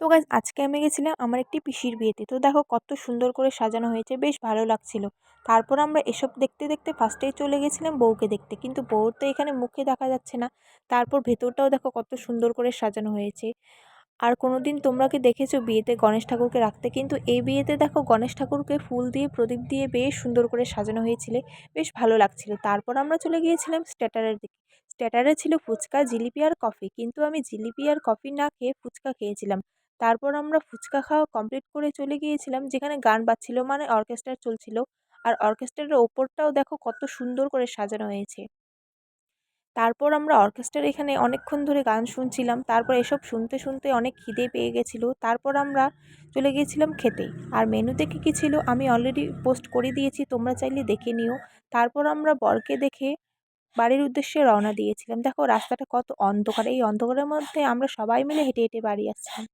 তো গাইস আজকে আমি গেছিলাম আমার একটি পিসির বিয়েতে। তো দেখো কত সুন্দর করে সাজানো হয়েছে, বেশ ভালো লাগছিল। তারপর আমরা এসব দেখতে দেখতে ফার্স্টেই চলে গেছিলাম বউকে দেখতে, কিন্তু বউর তো এখানে মুখে দেখা যাচ্ছে না। তারপর ভেতরটাও দেখো কত সুন্দর করে সাজানো হয়েছে। আর কোনোদিন তোমরা কি দেখেছো বিয়েতে গণেশ ঠাকুরকে রাখতে? কিন্তু এই বিয়েতে দেখো গণেশ ঠাকুরকে ফুল দিয়ে প্রদীপ দিয়ে বেশ সুন্দর করে সাজানো হয়েছিল, বেশ ভালো লাগছিল। তারপর আমরা চলে গিয়েছিলাম স্ট্যাটারের দিকে। স্ট্যাটারে ছিল ফুচকা, জিলিপি আর কফি, কিন্তু আমি জিলিপি আর কফি না খেয়ে ফুচকা খেয়েছিলাম। তারপর আমরা ফুচকা খাওয়া কমপ্লিট করে চলে গিয়েছিলাম যেখানে গান বাজছিল, মানে অর্কেস্ট্রা চলছিল। আর অর্কেস্ট্রার ওপরটাও দেখো কত সুন্দর করে সাজানো হয়েছে। তারপর আমরা অর্কেস্ট্রার এখানে অনেকক্ষণ ধরে গান শুনছিলাম। তারপর এসব শুনতে শুনতে অনেক খিদে পেয়ে গেছিলো। তারপর আমরা চলে গিয়েছিলাম খেতে। আর মেনুতে কী কী ছিল আমি অলরেডি পোস্ট করে দিয়েছি, তোমরা চাইলে দেখে নিও। তারপর আমরা বরকে দেখে বাড়ির উদ্দেশ্যে রওনা দিয়েছিলাম। দেখো রাস্তাটা কত অন্ধকার, এই অন্ধকারের মধ্যে আমরা সবাই মিলে হেঁটে হেঁটে বাড়ি আসছিলাম।